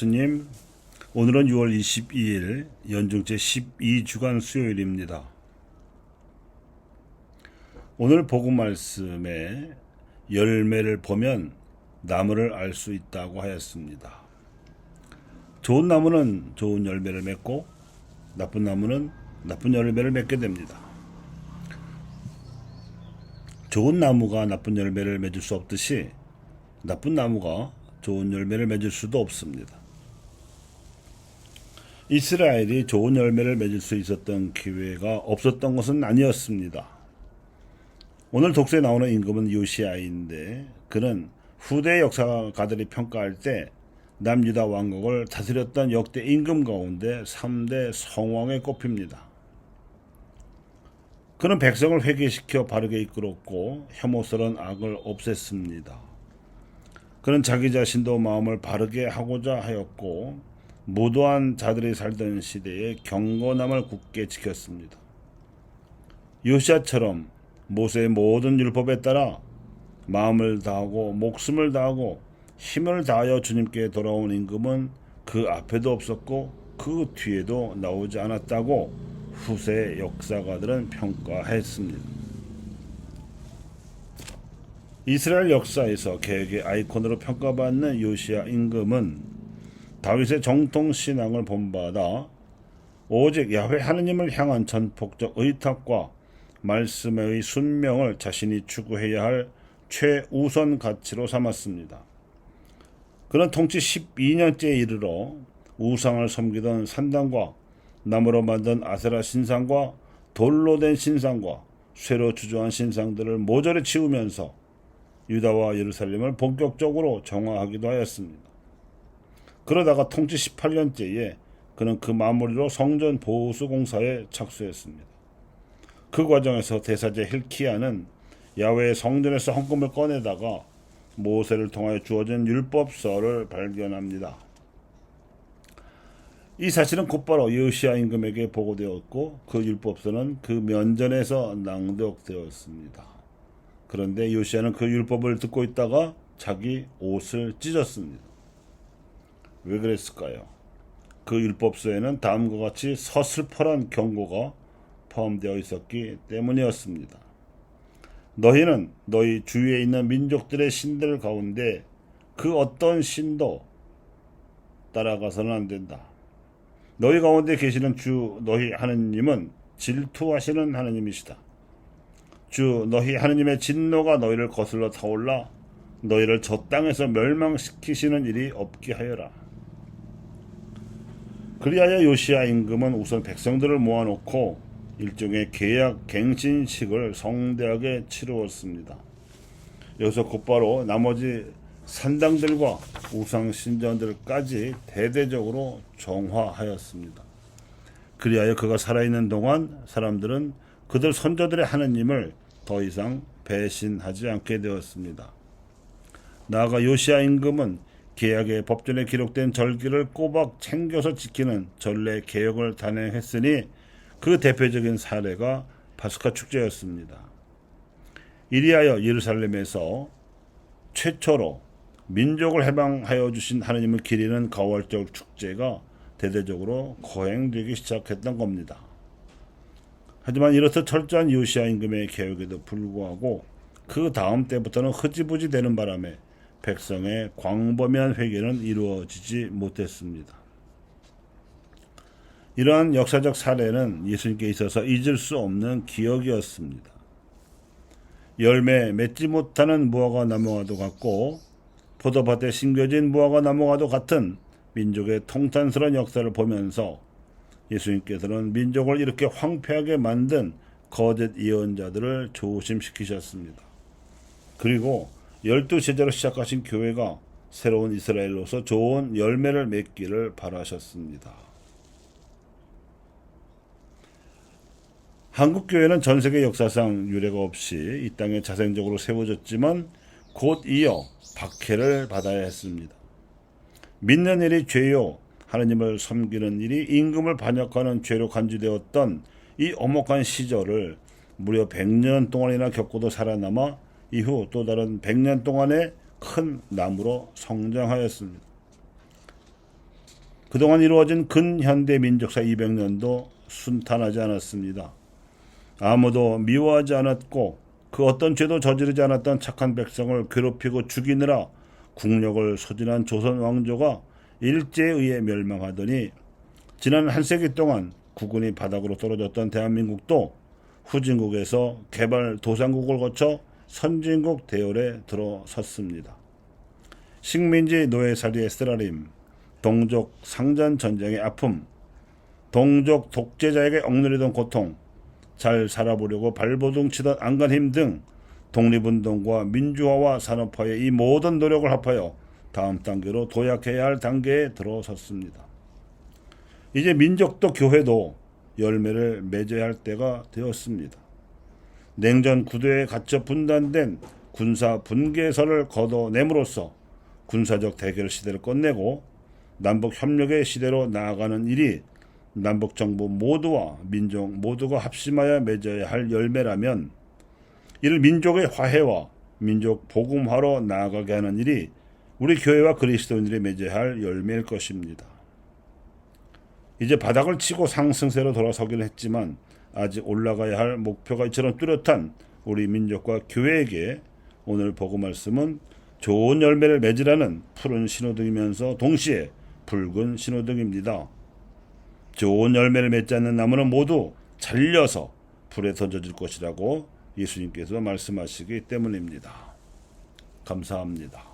예수님, 오늘은 6월 22일 연중 제12주간 수요일입니다. 오늘 복음 말씀에 열매를 보면 나무를 알 수 있다고 하였습니다. 좋은 나무는 좋은 열매를 맺고 나쁜 나무는 나쁜 열매를 맺게 됩니다. 좋은 나무가 나쁜 열매를 맺을 수 없듯이 나쁜 나무가 좋은 열매를 맺을 수도 없습니다. 이스라엘이 좋은 열매를 맺을 수 있었던 기회가 없었던 것은 아니었습니다. 오늘 독서에 나오는 임금은 요시야인데 그는 후대 역사가들이 평가할 때 남유다 왕국을 다스렸던 역대 임금 가운데 3대 성왕에 꼽힙니다. 그는 백성을 회개시켜 바르게 이끌었고 혐오스러운 악을 없앴습니다. 그는 자기 자신도 마음을 바르게 하고자 하였고 무도한 자들이 살던 시대에 경건함을 굳게 지켰습니다. 요시야처럼 모세의 모든 율법에 따라 마음을 다하고 목숨을 다하고 힘을 다하여 주님께 돌아온 임금은 그 앞에도 없었고 그 뒤에도 나오지 않았다고 후세 역사가들은 평가했습니다. 이스라엘 역사에서 개혁의 아이콘으로 평가받는 요시야 임금은 다윗의 정통신앙을 본받아 오직 야훼 하느님을 향한 전폭적 의탁과 말씀의 순명을 자신이 추구해야 할 최우선 가치로 삼았습니다. 그는 통치 12년째에 이르러 우상을 섬기던 산당과 나무로 만든 아세라 신상과 돌로 된 신상과 쇠로 주조한 신상들을 모조리 치우면서 유다와 예루살렘을 본격적으로 정화하기도 하였습니다. 그러다가 통치 18년째에 그는 그 마무리로 성전 보수 공사에 착수했습니다. 그 과정에서 대사제 힐키야는 야훼의 성전에서 헌금을 꺼내다가 모세를 통하여 주어진 율법서를 발견합니다. 이 사실은 곧바로 요시야 임금에게 보고되었고 그 율법서는 그 면전에서 낭독되었습니다. 그런데 요시야는 그 율법을 듣고 있다가 자기 옷을 찢었습니다. 왜 그랬을까요? 그 율법서에는 다음과 같이 서슬퍼런 경고가 포함되어 있었기 때문이었습니다. 너희는 너희 주위에 있는 민족들의 신들 가운데 그 어떤 신도 따라가서는 안 된다. 너희 가운데 계시는 주 너희 하느님은 질투하시는 하느님이시다. 주 너희 하느님의 진노가 너희를 거슬러 타올라 너희를 저 땅에서 멸망시키시는 일이 없게 하여라. 그리하여 요시야 임금은 우선 백성들을 모아놓고 일종의 계약 갱신식을 성대하게 치루었습니다. 여기서 곧바로 나머지 산당들과 우상 신전들까지 대대적으로 정화하였습니다. 그리하여 그가 살아있는 동안 사람들은 그들 선조들의 하느님을 더 이상 배신하지 않게 되었습니다. 나아가 요시야 임금은 계약의 법전에 기록된 절기를 꼬박 챙겨서 지키는 전례 개혁을 단행했으니 그 대표적인 사례가 파스카 축제였습니다. 이리하여 예루살렘에서 최초로 민족을 해방하여 주신 하느님을 기리는 가월절 축제가 대대적으로 거행되기 시작했던 겁니다. 하지만 이렇듯 철저한 요시야 임금의 개혁에도 불구하고 그 다음 때부터는 흐지부지 되는 바람에 백성의 광범위한 회개는 이루어지지 못했습니다. 이러한 역사적 사례는 예수님께 있어서 잊을 수 없는 기억이었습니다. 열매 맺지 못하는 무화과 나무와도 같고 포도밭에 심겨진 무화과 나무와도 같은 민족의 통탄스러운 역사를 보면서 예수님께서는 민족을 이렇게 황폐하게 만든 거짓 예언자들을 조심시키셨습니다. 그리고 12제자로 시작하신 교회가 새로운 이스라엘로서 좋은 열매를 맺기를 바라셨습니다. 한국교회는 전세계 역사상 유례가 없이 이 땅에 자생적으로 세워졌지만 곧 이어 박해를 받아야 했습니다. 믿는 일이 죄요, 하느님을 섬기는 일이 임금을 반역하는 죄로 간주되었던 이 엄혹한 시절을 무려 100년 동안이나 겪고도 살아남아 이후 또 다른 100년 동안의 큰 나무로 성장하였습니다. 그동안 이루어진 근현대 민족사 200년도 순탄하지 않았습니다. 아무도 미워하지 않았고 그 어떤 죄도 저지르지 않았던 착한 백성을 괴롭히고 죽이느라 국력을 소진한 조선 왕조가 일제에 의해 멸망하더니 지난 한 세기 동안 국운이 바닥으로 떨어졌던 대한민국도 후진국에서 개발 도상국을 거쳐 선진국 대열에 들어섰습니다. 식민지 노예살이의 쓰라림, 동족 상전 전쟁의 아픔, 동족 독재자에게 억누르던 고통, 잘 살아보려고 발버둥 치던 안간힘 등 독립운동과 민주화와 산업화의 이 모든 노력을 합하여 다음 단계로 도약해야 할 단계에 들어섰습니다. 이제 민족도 교회도 열매를 맺어야 할 때가 되었습니다. 냉전 구도에 갇혀 분단된 군사 분계선을 걷어냄으로써 군사적 대결 시대를 끝내고 남북 협력의 시대로 나아가는 일이 남북 정부 모두와 민족 모두가 합심하여 맺어야 할 열매라면 이를 민족의 화해와 민족 복음화로 나아가게 하는 일이 우리 교회와 그리스도인들이 맺어야 할 열매일 것입니다. 이제 바닥을 치고 상승세로 돌아서기는 했지만 아직 올라가야 할 목표가 이처럼 뚜렷한 우리 민족과 교회에게 오늘 복음 말씀은 좋은 열매를 맺으라는 푸른 신호등이면서 동시에 붉은 신호등입니다. 좋은 열매를 맺지 않는 나무는 모두 잘려서 불에 던져질 것이라고 예수님께서 말씀하시기 때문입니다. 감사합니다.